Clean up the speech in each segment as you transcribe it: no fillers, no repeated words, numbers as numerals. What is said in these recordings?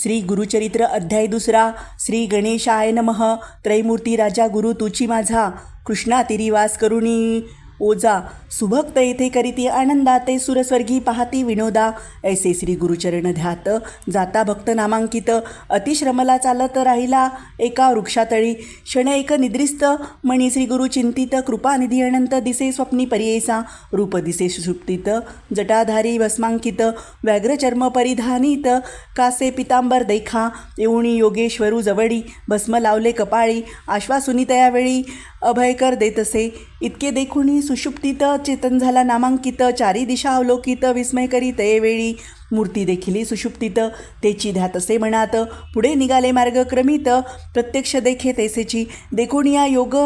श्री गुरुचरित्र अध्याय 2 श्री गणेशाय नमः. त्रैमूर्ती राजा गुरु तुची माझा, कृष्णा तिरी वास करुणी ओजा. सुभक्त येथे करीती आनंदा, ते सुरस्वर्गी पाहती विनोदा. ऐसे श्री गुरुचरण ध्यात, जाता भक्त नामांकित. अतिश्रमला चालत राहिला एका वृक्षातळी. क्षण एक निद्रिस्त मणी श्री गुरु चिंतित. कृपानिधी अनंत दिसे स्वप्नी पर्येसा. रूप दिसे सुषुप्तीत, जटाधारी भस्मांकित. व्याघ्रचर्म परिधानीत, कासे पितांबर देखा. येऊणी योगेश्वरू जवळी, भस्म लावले कपाळी. आश्वासुनी तयावेळी अभयकर देतसे. इतके देखुनी सुषुप्तीत, चेतन झाला नामांकित. चारी दिशा अवलोकित, विस्मय करी तयेवेळी. मूर्ती देखिली सुषुप्तीत, तेची ध्यातसे मनात. पुढे निघाले मार्ग क्रमित, प्रत्यक्ष देखे तैसेची. देखुनिया योग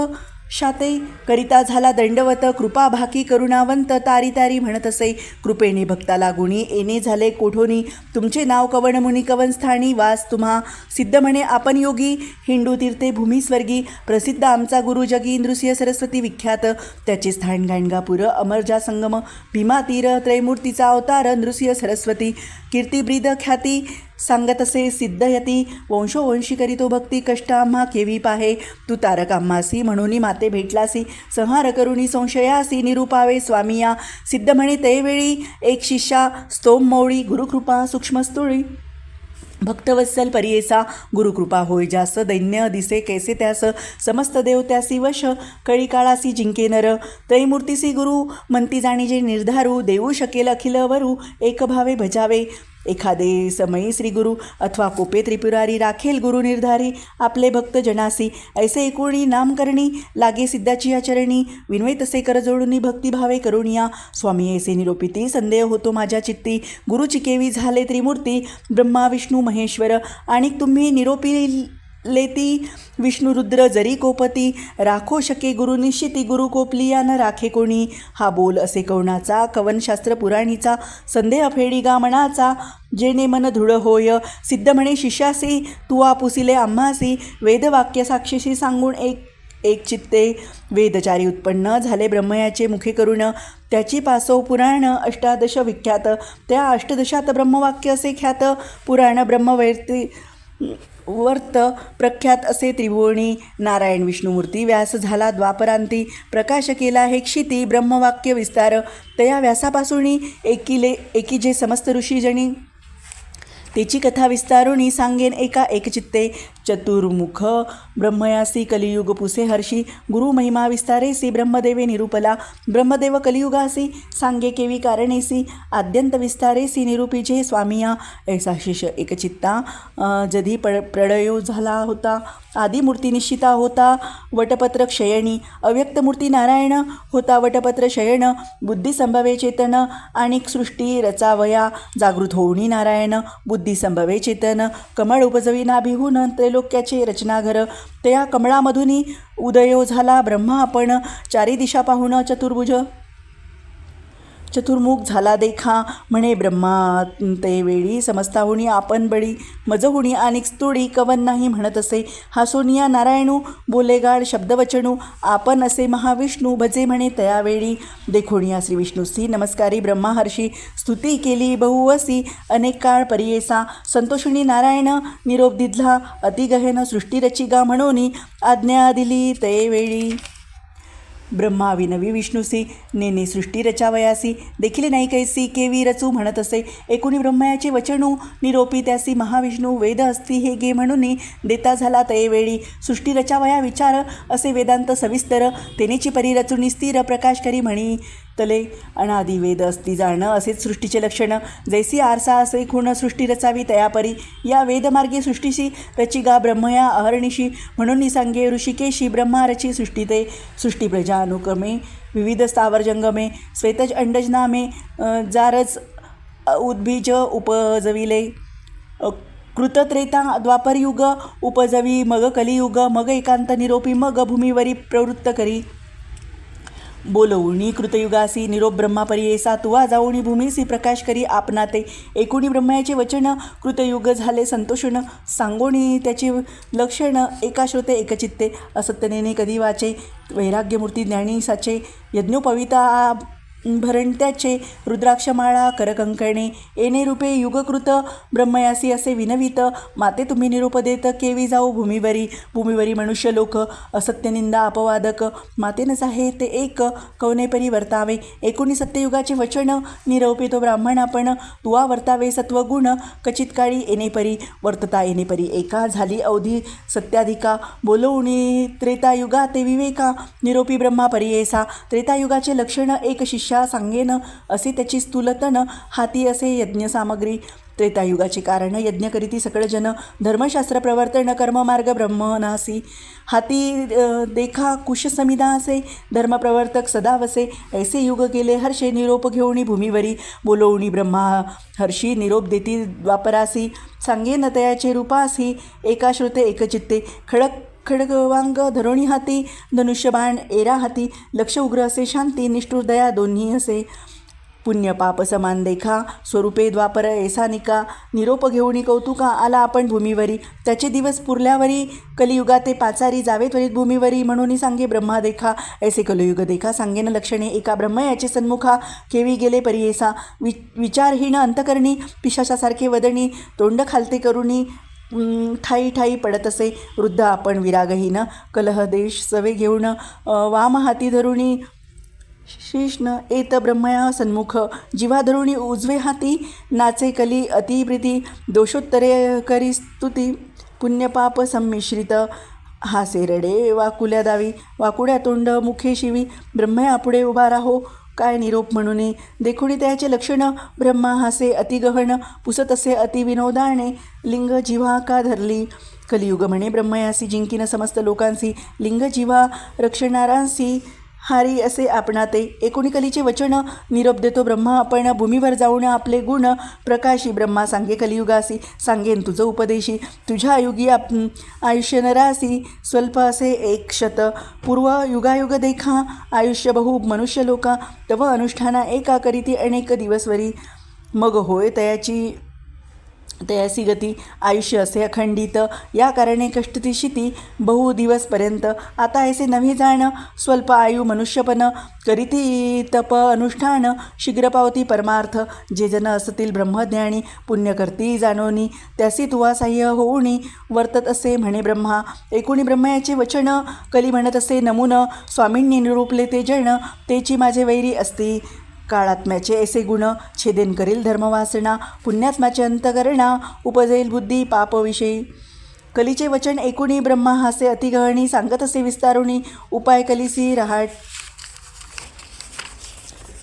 शाते, करिता झाला दंडवत. कृपा भाकी करुणावंत, तारी तारी म्हणत असे. कृपेने भक्ताला गुणी, येणे झाले कोठोनी. तुमचे नाव कवन मुनी, कवन स्थानी वास तुम्हा. सिद्ध म्हणे आपण योगी, हिंदू तीर्थे भूमी स्वर्गी. प्रसिद्ध आमचा गुरु जगी, नृसिंह सरस्वती विख्यात. त्याचे स्थान गाणगापूर, अमरजा संगम भीमा तीर. त्रैमूर्तीचा अवतार नृसिंह सरस्वती. कीर्तिब्रीद ख्याती सांगत असे सिद्धयती. वंशोवंशी करीतो भक्ती, कष्ट आम्हा केवी पाहे. तू तारक आम्हासी, म्हणून माते भेटलासी. संहार करुणी संशयासी, निरूपावे स्वामिया. सिद्ध म्हणे तैवेळी एक शिष्या, स्तोम मौळी. गुरुकृपा सूक्ष्मस्थुळी, भक्तवत्सल परियेसा. गुरुकृपा होय जास, दैन्य दिसे कैसे त्यास. समस्त देव त्यासी वश, कळी काळासी जिंके नर. त्रैमूर्तीसी गुरु म्हणती जाणीजे निर्धारू. देऊ शकेल अखिल वरू, एक भावे भजावे. एखादे समयी श्री गुरु, अथवा कोपे त्रिपुरारी. राखेल गुरु निर्धारी, आपले भक्त जनासी. ऐसे एकुणी नामकरणी, लागे सिद्धाची आचरणी. विनवे तसे कर जोडूनी, भक्तिभावे करुणिया. स्वामी ऐसे निरोपिती, संदेह होतो माझ्या चित्ती. गुरुची केवी झाले त्रिमूर्ती, ब्रह्मा विष्णू महेश्वर. आणि तुम्ही निरोपी लेती, विष्णू रुद्र जरी कोपती. राखो शके गुरु निश्चिती, गुरु कोपलिया न राखे कोणी. हा बोल असे कवनाचा, कवनशास्त्र पुराणीचा. संदेह फेडी गा मनाचा, जेणे मन दृढ होय. सिद्ध म्हणे शिष्यासी, तू आपुसिले आम्हासी. वेदवाक्य साक्षीशी सांगून एक चित्ते. वेदचारी उत्पन्न झाले ब्रह्मयाचे मुखे करुण. त्याची पासो पुराण अष्टादश विख्यात. त्या अष्टदशात ब्रह्मवाक्य असे ख्यात. पुराण ब्रह्मवैर्ती वर्त प्रख्यात असे त्रिभुवनी. नारायण विष्णुमूर्ती व्यास झाला द्वापरांती. प्रकाश केला हे क्षिती, ब्रह्मवाक्य विस्तार. तया व्यासापासून एकी जे समस्त ऋषीजणी. त्याची कथा विस्तारुणी, सांगेन एका एकचित्ते. चतुर्मुख ब्रह्मयासी, कलियुग पुसे हर्षी. गुरु महिमा विस्तारेसी, ब्रह्मदेवे निरूपला. ब्रह्मदेव कलियुगासी, सांगे केवी कारणेसी. आद्यंत विस्तारेसी, निरूपीजे स्वामिया. ऐसा शिष एकचित्ता, जधी प्रळयो झाला होता. आदिमूर्ती निश्चिता होता, वटपत्र क्षयणी. अव्यक्तमूर्ती नारायण होता, वटपत्र शयन. बुद्धी संभवे चेतन, आणि सृष्टी रचावया. जागृत होऊनी नारायण, बुद्धी संभवे चेतन. कमळ उपजवी नाभिहून, त्रैलोक्याचे रचनाघर. त्या कमळामधुनी उदयो झाला ब्रह्मा आपण. चारी दिशा पाहून चतुर्मुख झाला देखा. म्हणे ब्रह्मा ते वेळी, समस्ताहुणी आपण बळी. मजहुणी आणि स्तुडी, कवन नाही म्हणत असे. हासोनिया नारायणू, बोले गाड शब्दवचनू. आपण असे महाविष्णू, भजे म्हणे तयावेळी. देखोनिया श्री विष्णूसी, नमस्कारी ब्रह्मा हर्षी. स्तुती केली बहुवसी, अनेक काळ परियेसा. संतोषिणी नारायण निरोप दिधला, अतिगहन सृष्टी रचिगा. म्हणून आज्ञा दिली तयेवेळी. ब्रह्मा विनवी विष्णूसी, नेने सृष्टी रचावयासी. देखील नाही कैसी, केवी रचू म्हणत असे. एकूणी ब्रह्मयाचे वचनू, निरोपी त्यासी महाविष्णू. वेद असती हे गे म्हणून, देता झाला तयेवेळी. सृष्टी रचावया विचार, असे वेदांत सविस्तर. तेनेची परी रचुनी स्थिर, प्रकाश करी म्हणी तले. अनादि वेद असती जाणं, असेच सृष्टीचे लक्षण. जैसी आरसा असे खूण, सृष्टी रचावी तयापरी. या वेदमार्गे सृष्टीशी रचिगा ब्रह्मया अहर्निशी. म्हणून सांगे ऋषिकेशी, ब्रह्मा रची सृष्टी ते. सृष्टी प्रजा अनुक्रमे, विविध स्थावर जंगमे. श्वेतज अंडज नामे, जारज उद्बीज उपजविले. कृतत्रेता द्वापरयुग उपजवी, मग कलियुग. मग एकांत निरोपी, मग भूमीवरी प्रवृत्त करी. बोलवुनी कृतयुगासी, निरोप ब्रह्मा परियेसा. तुवा जाऊनी भूमीसी, प्रकाश करी आपणा ते. एकूणी ब्रह्मयाचे वचन, कृतयुग झाले संतोषण. सांगोणी त्याचे लक्षण, एका श्रोते एकचित्ते. असत्यनेने कधी वाचे, वैराग्यमूर्ती ज्ञानी साचे. यज्ञोपविता भरणत्याचे रुद्राक्षमाळा करकंकणे येणे रूपे युगकृत ब्रह्मयासी असे विनवित माते तुम्ही निरोप देत केवी जाऊ भूमीवरी मनुष्य लोक असत्यनिंदा अपवादक मातेनच आहे ते एक कवनेपरी वर्तावे एकोणी सत्ययुगाचे वचन निरोपे तो ब्राह्मण आपण तुवा वर्तावे सत्वगुण कचित काळी येणेपरी वर्तता येणेपरी एका झाली अवधी सत्याधिका बोलवणी त्रेतायुगा ते विवेका निरोपी ब्रह्मा परियेसा त्रेतायुगाचे लक्षण एक शिष्या सांगेन असे त्याची स्थूलतन हाती असे यज्ञसामग्री त्रेतायुगाचे कारण यज्ञ करीती सकळ जन धर्मशास्त्र प्रवर्तन कर्ममार्ग ब्रह्मनासी हाती देखा कुश समिदा असे धर्मप्रवर्तक सदा वसे ऐसे युग गेले हर्षे निरोप घेऊनी भूमीवरी बोलवणी ब्रह्मा हर्षी निरोप देती द्वापरासी सांगेन तयाचे रूपासी एका श्रुते एकचित्ते खडगवांग धरोणी हाती धनुष्यबाण एरा हाती लक्ष उग्र असे शांती निष्ठुर दया दोन्ही असे पुण्य पाप समान देखा स्वरूपे द्वापर ऐसानिका निरोप घेऊनी कौतुका आला आपण भूमीवरी त्याचे दिवस पुरल्यावरी कलियुगा ते पाचारी जावे त्वरित भूमीवरी म्हणून सांगे ब्रह्मा देखा ऐसे कलियुग देखा सांगेन लक्षणे एका ब्रह्म याचे सन्मुखा केवी गेले परियेसा विचारहीन अंतकरणी पिशाचासारखे वदनी तोंड खालते करुणी ठाई ठाई पडत असे वृद्ध आपण विरागहीन कलह देश सवे घेऊन वाम हाती धरुणी शिष्ण एत ब्रह्मया सन्मुख जिवा धरुणी उजवे हाती नाचे कली अतिप्रीती दोषोत्तरे करी स्तुती पुण्यपाप संमिश्रित हासे रडे वाकुल्या दावी वाकुड्या तोंड मुखे शिवी ब्रह्मया पुढे उभा राहो काय निरोप म्हणून देखुणी त्याचे लक्षण ब्रह्मा हासे अतिगहन पुसत असे अतिविनोदाने लिंग जिव्हा का धरली कलियुग म्हणे ब्रह्मयासी जिंकीन समस्त लोकांसी लिंग जिव्हा रक्षणारांसी हारी असे आपणाते एकोणी कलीचे वचन निरोप देतो ब्रह्मा आपण भूमीवर जाऊन आपले गुण प्रकाशी ब्रह्मा सांगे कलियुगासी सांगेन तुझं उपदेशी तुझ्या युगी आयुष्य नरासी स्वल्प असे एक शत पूर्व युगायुग देखा आयुष्य बहु मनुष्य लोका तव अनुष्ठाना एका करीती अनेक दिवसवरी मग होय तयासी गती आयुष्य असे अखंडित या कारणे कष्टती शिती बहु दिवसपर्यंत आता ऐसे नव्हे जाण स्वल्प आयु मनुष्यपण करीती तप अनुष्ठान शीघ्र पावती परमार्थ जे जन असतील ब्रह्मज्ञानी पुण्य करती जाणोनी त्यासी तुवा साह्य होऊनी वर्तत असे म्हणे ब्रह्मा एकोणी ब्रह्मयाचे वचन कली म्हणत असे नमून स्वामींनी निरूपले ते जण तेची माझे वैरी असती काळात्म्याचे ऐसे गुण छेदेन करील धर्मवासना पुण्यात्म्याचे अंतकरणा उपजेल बुद्धी पापविषयी कलीचे वचन एकुणी ब्रह्मा हासे अतिगहणी सांगत असे विस्तारुणी उपाय कलिसी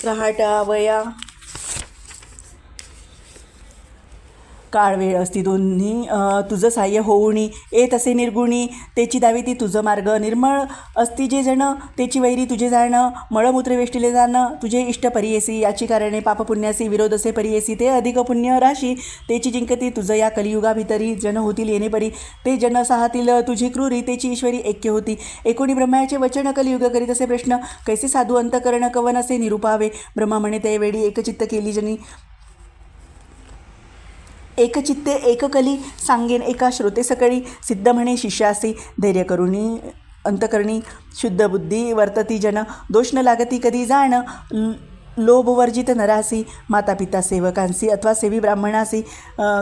रहाटावया काळ वेळ असती दोन्ही तुझं साह्य होऊनी येत असे निर्गुणी तेची दावी ती तुझं मार्ग निर्मळ असती जे जण तेची वैरी तुझे जाणं मळमूत्र वेष्टिले जाणं तुझे इष्ट परियेसी याची कारणे पापपुण्यासी विरोध असे परियेसी ते अधिक पुण्य राशी तेची जिंकती तुझं या कलियुगाभितरी जन होतील येणे परी ते जन साहतील तुझी क्रूरी तेची ईश्वरी ऐक्य होती एकोणी ब्रह्माचे वचन कलियुग करीत असे प्रश्न कैसे साधू अंतकरण कवन असे निरूपावे ब्रह्मा म्हणे ते वेळी एकचित्त केली जनी एकचित्ते एककली सांगेन एका श्रोते सकळी सिद्ध म्हणे शिष्यासी धैर्य करुणी अंतकरणी शुद्ध बुद्धी वर्तती जन दोष न लागती कधी जाण लोभवर्जित नरासी माता पिता सेवकांसी अथवा सेवी ब्राह्मणासी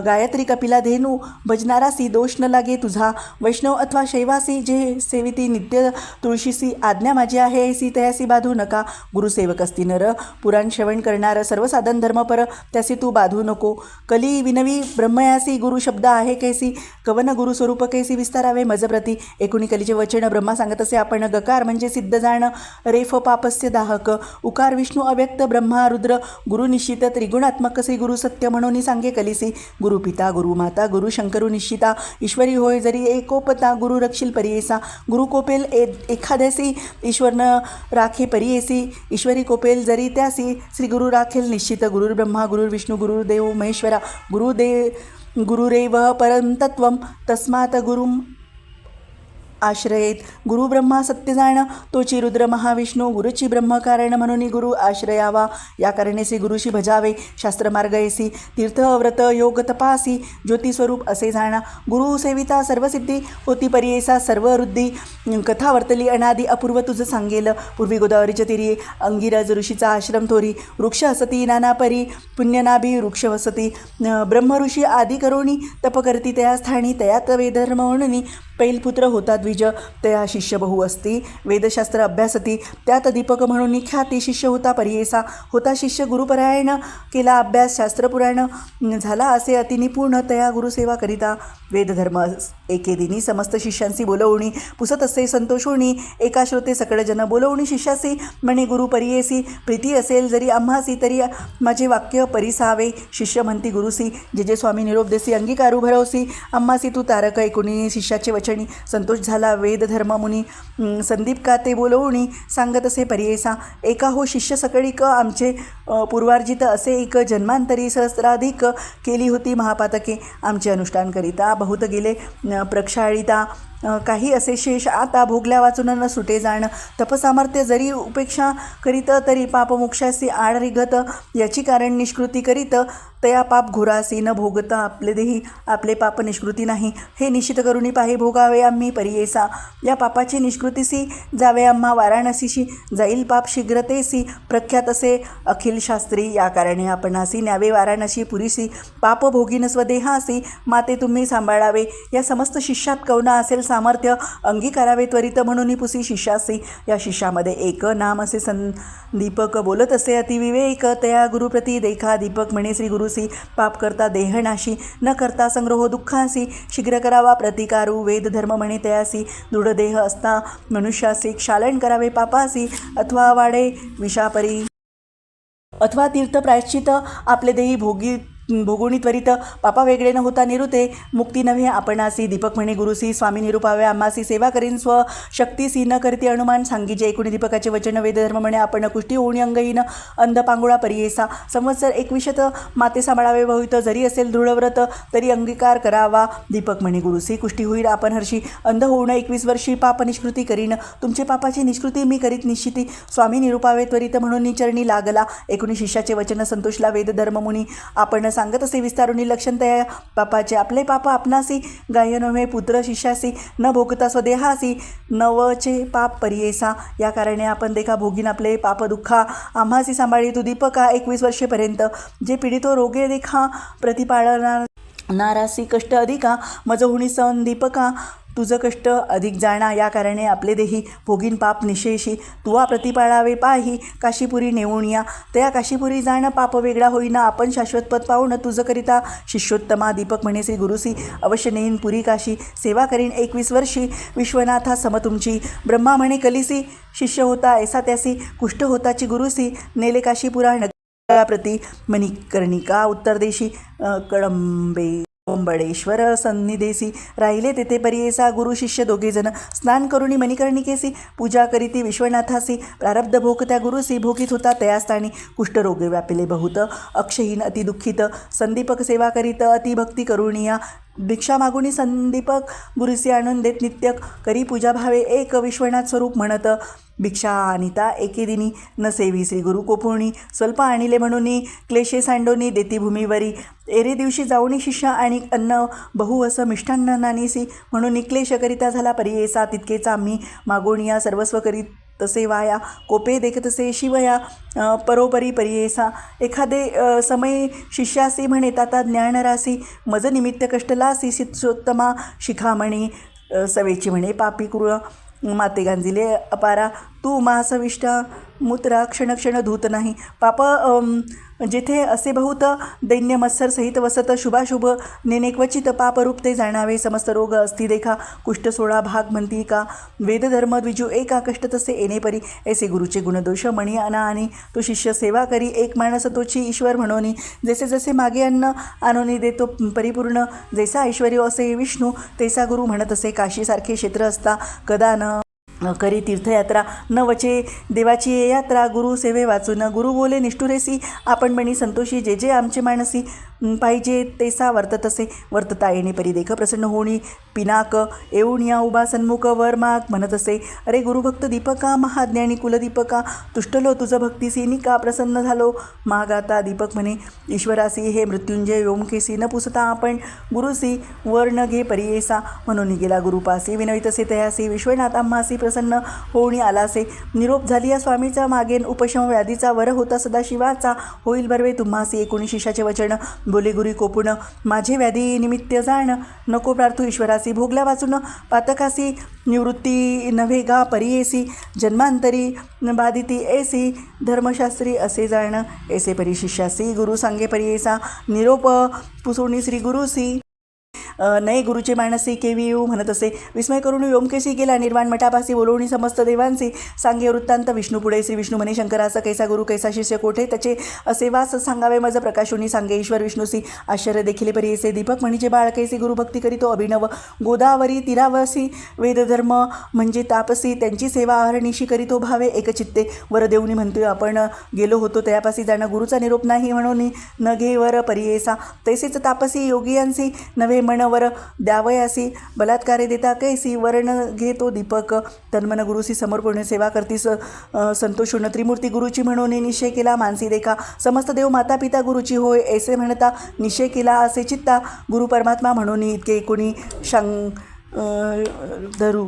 गायत्री कपिला धेनू भजनारासी दोष न लागे तुझा वैष्णव अथवा शैवासी जे सेविती नित्य तुळशीसी आज्ञा माझी आहे ऐसी तयासी बाधू नका गुरुसेवक असती नर पुराण श्रवण करणार सर्व साधन धर्मपर त्यासी तू बाधू नको कली विनवी ब्रह्मयासी गुरु शब्द आहे कैसी कवन गुरु स्वरूप कैसी विस्तारावे मजप्रती एकुणी कलीचे वचन ब्रह्मा सांगत असे आपण गकार म्हणजे सिद्ध जाण रेफ पापस्य दाहक उकार विष्णू अव्यक्त ब्रह्मा रुद्र गुरु निश्चित त्रिगुणात्मक श्री गुरु सत्य म्हणून सांगे कलिसी गुरु पिता गुरु माता गुरु शंकरू निश्चिता ईश्वरी होय जरी एकोपता गुरु रक्षील परियेसा गुरु कोपेल एखाद्यासी ईश्वरन राखे परियेसी ईश्वरी कोपेल जरी त्यासी श्री गुरु राखेल निश्चित गुरुर् ब्रह्मा गुरुर्विष्णू गुरुर्देव महेश्वरा गुरुरेव परम तत्वम तस्मात गुरुम आश्रयेत गुरु ब्रह्मा सत्य जाण तोची रुद्र महाविष्णू गुरुची ब्रह्मकारण म्हणून गुरु आश्रयावा या कारणाशी गुरुशी भजावे शास्त्रमार्ग येसी तीर्थ व्रत योग तपासी ज्योती स्वरूप असे जाणा गुरु सेविता सर्वसिद्धी होती परियेसा सर्व वृद्धी कथा वर्तली अनादी अपूर्व तुझं सांगेल पूर्वी गोदावरीच्या तीरी अंगिरज ऋषीचा आश्रम थोरी वृक्ष असती नाना परी पुण्यनाभी वृक्ष वसती ब्रह्म ऋषी आदी करोणी तप करती तया स्थानी तयात वेदधर्म म्हणून पैलपुत्र होता द्विज तया शिष्य बहु असती वेदशास्त्र अभ्यासती त्यात दीपक म्हणून ख्याती शिष्य होता परियेसा होता शिष्य गुरुपरायण केला अभ्यास शास्त्रपुराण झाला असे अतिनिपुण तया गुरुसेवा करिता वेदधर्म एके दिनी समस्त शिष्यांशी बोलवणी पुसत असे संतोष होणी एका श्रोते सकळ जन बोलवणी शिष्यासी म्हणे गुरु परियेसी प्रीती असेल जरी आम्हासी तरी माझे वाक्य परिसावे शिष्य म्हणती गुरुसी जे जे स्वामी निरोप देसी अंगीकारू भरवसी आम्हासी तू तारक ऐकुनी शिष्याचे वचनी संतोष झाला वेदधर्म मुनी संदीप काते बोलवणी सांगत असे परियेसा एका हो शिष्य सकळीक आमचे पूर्वार्जित असे एक जन्मांतरी सहस्राधिक केली होती महापातके आमचे अनुष्ठान करिता बहुत गेले प्रक्षाळिता काही असे शेष आता भोगल्या वाचून न सुटे जाण तपसामर्थ्य जरी उपेक्षा करीत तरी पापमोक्षासी आड रिगत याची कारण निष्कृती करीत तया पाप घोरासी न भोगता आपले देही आपले पाप निष्कृती नाही हे निश्चित करुणी पाहे भोगावे आम्ही परियेसा या पापाची निष्कृतीसी जावे आम्हा वाराणसीशी जाईल पाप शीघ्रतेसी प्रख्यात असे अखिल शास्त्री या कारणे आपणासी न्यावे वाराणसी पुरीसी पाप भोगीन स्वदेहासी माते तुम्ही सांभाळावे या समस्त शिष्यात कवना असेल सामर्थ्य अंगीकारावे त्वरित म्हणून पुसी शिष्यासी या शिष्यामध्ये एक नाम असे दीपक बोलत असे अतिविवेक तया गुरुप्रती देखा दीपक म्हणे श्री गुरुसी पाप करता देहनाशी न करता संग्रहो दुःखासी शीघ्र करावा प्रतिकारू वेद धर्म म्हणे तयासी दृढ देह असता मनुष्यासी क्षालन करावे पापासी अथवा वाडे विषापरी अथवा तीर्थ प्रायश्चित आपले देही भोगुणी त्वरित पापा वेगळे न होता निरुते मुक्ती नव्हे आपणासी दीपक म्हणे गुरुसी स्वामी निरुपावे आम्हासी सेवा करीन स्वशक्तीसी न करती अनुमान सांगीजे एकूणी दीपकाचे वचन वेदधर्म म्हणे आपण कुष्टी ओणी अंगहीन अंध पांगुळा परियेसा संवत्सर 21 माते सांभाळावे बहुत जरी असेल दृढव्रत तरी अंगीकार करावा दीपक म्हणे गुरुसी कुष्टी होईल आपण हर्षी अंध होऊन 21 वर्षी पाप निष्कृती करीन तुमचे पापाची निष्कृती मी करीत निश्चिती स्वामी निरुपावे त्वरित म्हणून चरणी लागला एकूणी शिष्याचे वचन संतोषला वेदधर्म मुनी आपण सांगत असे विस्तारुनी लक्षण तया पापाचे आपले पाप आपणासी गाय नव्हे पुत्र शिष्यासी न भोगता स्वदेहासी नवचे पाप परियेसा या कारणे आपण देखा भोगीन आपले पाप दुःखा आम्हासी सांभाळी तू दीपका 21 वर्षेपर्यंत जे पीडितो रोगे देखा प्रतिपाळणार नारासी कष्ट अधिका मज होणी सण दीपका तुझं कष्ट अधिक जाणा या कारणे आपले देही भोगीन पाप निशेषी तुवा प्रतिपाळावे पाही काशीपुरी नेऊन या त्या काशीपुरी जाणं पाप वेगळा होईना आपण शाश्वत पद पाहून तुझं करिता शिष्योत्तमा दीपक म्हणे श्री गुरुसी अवश्य नेईन पुरी काशी सेवा करीन 21 वर्षी विश्वनाथा सम तुमची ब्रह्मा म्हणे कलिसी शिष्य होता ऐसा त्यासी कुष्ठ होताची गुरुसी नेले काशीपुरा नगराप्रती मणिकर्णिका उत्तरदेशी कळंबे ओंबडेश्वर सन्निधेसी राहिले तेथे परियेसा गुरु शिष्य दोघेजण स्नान करुणी मणिकर्णिकेसी पूजा करीती विश्वनाथासी प्रारब्ध भोग त्या गुरुसी भोगीत होता तयास्थानी कुष्ठरोगे व्यापिले बहुत अक्षहीन अतिदुःखित संदीपक सेवा करीत अतिभक्ती करुणिया भिक्षा मागुनी संदीपक गुरुसी आणून देत नित्य करी पूजा भावे एक विश्वनाथ स्वरूप म्हणत भिक्षा आणिता एके दिनी न सेवी श्री गुरु कोपुर्णी स्वल्प आणिले म्हणून क्लेशे सांडोनी देती भूमीवरी एरे दिवशी जाऊनी शिष्य आणि अन्न बहु असं मिष्टान्न नानीसी म्हणून क्लेश करिता झाला परियेसा तितकेच आम्ही मागोनिया सर्वस्व करीत तसे वाया कोपे देखतसे शिवया परोपरी परियेसा एखादे समय शिष्यासी म्हणे ताता ज्ञानरासी मज निमित्त कष्टलासी शिष्योत्तमा शिखामणी सवेची म्हणे पापी क्रूर माते गांजिले अपारा तू मासविष्टा मूत्रा क्षण क्षण धूत नाही पाप जेथे असे बहुत दैन्य मत्सर सहित वसत शुभाशुभ नेने क्वचित पापरूप ते जाणावे समस्त रोग असती देखा कुष्ठ सोळा भाग म्हणती का वेदधर्म द्विजू एका कष्ट तसे येणे परी ऐसे गुरुचे गुणदोष मणी अना आणि तो शिष्य सेवा करी एक माणस तोची ईश्वर म्हणून जसे जसे मागे अन्न आणून देतो परिपूर्ण जैसा ऐश्वर्य असे विष्णू तैसा गुरु म्हणत असे काशीसारखे क्षेत्र असता कदा न करी तीर्थयात्रा न वचे देवाची यात्रा गुरु सेवे वाचून गुरु बोले निष्ठुरेसी आपण बणी संतोषी जे जे आमचे मानसी पाहिजे तेसा वर्तत असे वर्तता येणे परी देख प्रसन्न होणी पिनाक येऊन या उभा सन्मुख वर माग म्हणत असे अरे गुरुभक्त दीपका महाज्ञानी कुलदीपका तुष्टलो तुझं भक्तीसी निका प्रसन्न झालो माग आता दीपक म्हणे ईश्वरासी हे मृत्युंजय व्योमकेसी न पुसता आपण गुरुसी वर न घे परियेसा म्हणून गेला गुरुपासी विनवितसे तयासी विश्वनाथ आम्हासी प्रसन्न होऊनी आलासे निरोप झाली या स्वामीचा मागेन उपशम व्याधीचा वर होता सदाशिवाचा होईल बर्वे तुम्हासी एकोणी शिष्याचे वचन बोले गुरी कोपून माझे व्याधी निमित्त जाण नको प्रार्थू ईश्वरासी भोगल्या वाचून पातकासी निवृत्ती नव्हे गा परियेसी जन्मांतरी बाधिती ऐसी धर्मशास्त्री असे जाण ऐसे परी शिष्यासी गुरु सांगे परियेसा निरोप पुसोणी श्री गुरुसी नये गुरुचे मानसी केवी येऊ म्हणत असे विस्मय करून व्योमकेशी गेला निर्वाण मठापासी बोलवणी समस्त देवांसी सांगे वृत्तांत विष्णू पुढे श्री विष्णू म्हणे शंकराचा कैसा गुरु कैसा शिष्य कोठे त्याचे असे वास सांगावे मज प्रकाशोनी सांगे ईश्वर विष्णूसी आश्चर्य देखील परियेसे दीपक म्हणीचे बाळ कैसी गुरुभक्ती करीतो अभिनव गोदावरी तीरावसी वेदधर्म म्हणजे तापसी त्यांची सेवा अहर्निशी करीतो भावे एकचित्ते वर देऊनी म्हणतोय आपण गेलो होतो त्यापासी जाणं गुरुचा निरोप नाही म्हणून न घे वर परियेसा तैसेच तापसी योगियांसी नव्हे मनवर द्यावयासी बलात्कारे देता कैसी वर्ण घेतो दीपक तन्मन गुरुसी समर्पण सेवा करतीस संतोषून त्रिमूर्ती गुरुची म्हणून निश्चय केला मानसी देखा समस्त देव माता पिता गुरुची होय ऐसे म्हणता निश्चय केला असे चित्ता गुरु परमात्मा म्हणून इतके कोणी धरू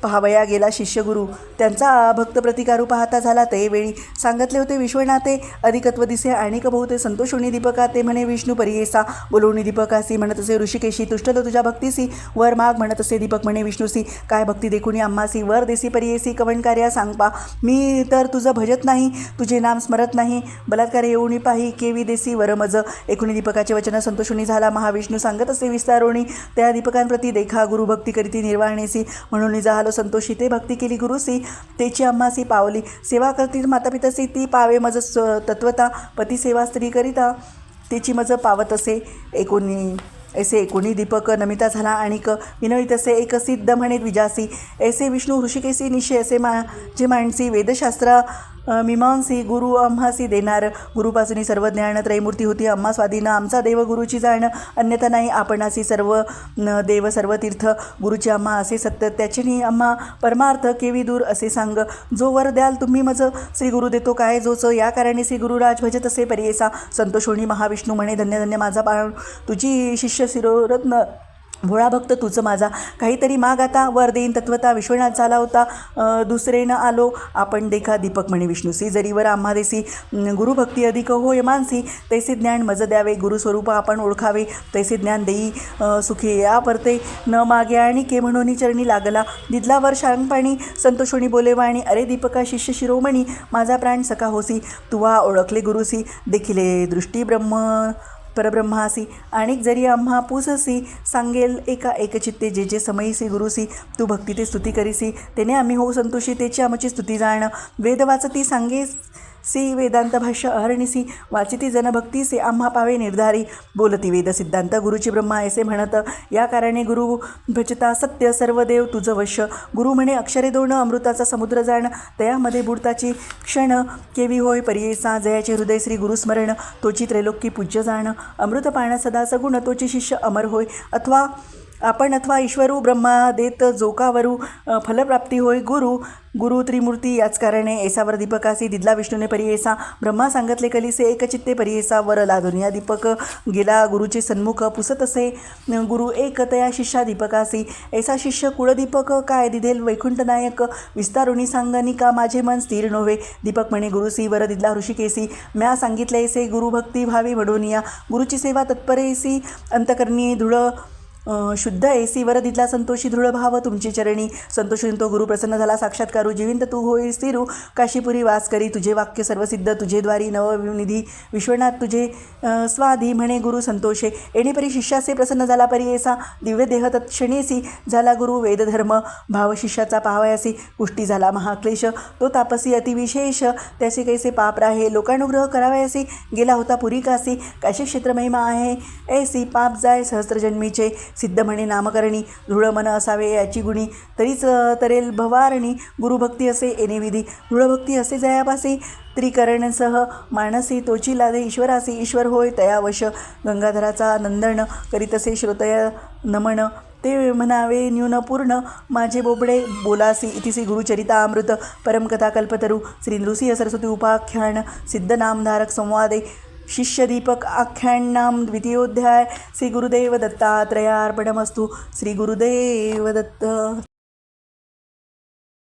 पाहावया गेला शिष्यगुरु त्यांचा भक्त प्रतिकारू पाहता झाला ते वेळी सांगितले होते विश्वनाथे अधिकत्व दिसे आणिक बहुते संतोषोणी दीपका ते म्हणे विष्णू परियेसा बोलवणी दीपकासी म्हणत असे ऋषिकेशी तुष्टलो तुझ्या भक्तीसी वर माग म्हणत असे दीपक म्हणे विष्णूसी काय भक्ती देखुनी आम्हासी वर देसी परियेसी कवण कार्या सांगपा मी तर तुझं भजत नाही तुझे नाम स्मरत नाही बलात्कार येऊनी पाही केवी देसी वर मज एकुणी दीपकाचे वचन संतोषोणी झाला महाविष्णू सांगत असे विस्तारोणी त्या दीपकांप्रती देखा गुरुभक्ती करीती निर्वाणेसी म्हणून झालो संतोषी ते भक्ती केली गुरुसी तेची आम्हासी पावली सेवा करती मातापितासी ती पावे मज तत्वता पती सेवा स्त्री करिता तेची मज पावत असे ऐसे एकोणी दीपक नमिता झाला आणिक विनवित असे एक सिद्ध म्हणे द्विजासी ऐसे विष्णू ऋषिकेशी निश्चय असे जे माणसी वेदशास्त्र मीमांसी गुरु आम्हासी देणार गुरुपासून सर्व ज्ञान त्रैमूर्ती होती आम्हा स्वाधीन आमचा देव गुरुची जाण अन्यथा नाही आपणासी सर्व देव सर्व तीर्थ गुरुची आम्हा असे सत्य त्याचे आम्हा परमार्थ केवी दूर असे सांग जो वर द्याल तुम्ही मज श्री गुरु देतो काय जोच या कारणे श्री गुरुराज भजत असे परियेसा संतोषोणी महाविष्णू म्हणे धन्य धन्य माझा पाळ तुझी शिष्य शिरोरत्न भोळा भक्त तुझं माझा काहीतरी माग आता वर देईन तत्वता विश्वनाथ झाला होता दुसरेनं आलो आपण देखा दीपक म्हणे विष्णूसी जरीवर आम्हा देसी गुरुभक्ती अधिक होय मानसी तैसे ज्ञान मज द्यावे गुरुस्वरूप आपण ओळखावे तैसे ज्ञान देई सुखी या परते न मागे आणि के म्हणून चरणी लागला दिदलावर शांगपाणी संतोषोणी बोलेवाणी अरे दीपका शिष्य शिरोमणी माझा प्राण सखा होसी तुवा ओळखले गुरुसी देखिले दृष्टी ब्रह्म परब्रह्मासी आणिक जरी आम्हा पूससी सांगेल एका एकचित्ते जे जे समयीसी गुरुसी तू भक्ती ते स्तुती करीसी तेने आम्ही होऊ संतोषी तेची आमची स्तुती जाण वेद वाचती सांगे सी वेदांत भाष्य अहरणीसी वाचिती जनभक्तीसे आम्हा पावे निर्धारी बोलती वेद सिद्धांत गुरुची ब्रह्मा ऐसे म्हणत या कारणे गुरु भजता सत्य सर्व देव तुझं वश्य गुरु म्हणे अक्षरे दोन अमृताचा समुद्र जाण तयामध्ये बुडताची क्षण केवी होय परियेसा जयाचे हृदय श्री गुरुस्मरण तोची त्रैलोक्य पूज्य जाण अमृत पाण सदा सगुण तोची शिष्य अमर होय अथवा ईश्वरू ब्रह्मा देत जोकावरू फलप्राप्ती होय गुरु त्रिमूर्ती याच कारणे ऐसावर दीपकासी दिदला विष्णूने परियेसा ब्रह्मा सांगतले कलिसे एकचित्ते परियेसा वर लादुनिया दीपक गेला गुरुचे सन्मुख पुसत असे गुरु एक तया शिष्या दीपकासी ऐसा शिष्य कुळदीपक काय दिधेल वैकुंठ नायक विस्तारुणी सांगनी का माझे मन स्थिर नव्हे दीपक म्हणे गुरुसी वर दिदला ऋषिकेसी म्या सांगितले ऐसे गुरुभक्ती भावी वडोनिया गुरुची सेवा तत्परेसी अंतकरणी दृढ शुद्ध ऐसी वर दिदला संतोषी दृढ भाव तुमची चरणी संतोषून तो गुरु प्रसन्न झाला साक्षात्कारू जिविंत तू होई स्थिरू काशीपुरी वास करी तुझे वाक्य सर्वसिद्ध तुझे द्वारी नवनिधी विश्वनाथ तुझे स्वाधी म्हणे गुरु संतोषे येणेपरी शिष्यासे प्रसन्न झाला परियेसा दिव्य देह तत्क्षणीसी झाला गुरु वेदधर्म भाव शिष्याचा पाहावयासी पुष्टी झाला महाक्लेश तो तापसी अतिविशेष त्याचे कैसे पाप राहे लोकानुग्रह करावयासी गेला होता पुरी काशी क्षेत्र महिमा आहे ऐसी पाप जाय सहस्त्रजन्मीचे सिद्ध म्हणे नामकरणी, दृढ मन असावे याची गुणी, तरीच तरेल भवारणी, गुरुभक्ती असे येणे विधी, दृढभक्ती असे जयापासे, त्रिकरणसह मानसी तोची लादे ईश्वरासी, ईश्वर होय तयावश, गंगाधराचा नंदन करीतसे श्रोतय नमन, ते म्हणावे न्यून पूर्ण माझे बोबडे बोलासी. इतिसी गुरुचरितामृत परमकथा कल्पतरू श्री नृसिंह सरस्वती उपाख्यान सिद्धनामधारक संवादे शिष्य दीपक आख्यानाम द्वितीयोध्याय. श्री गुरुदेव दत्तात्रयार्पणमस्तु. श्री गुरुदेव दत्त.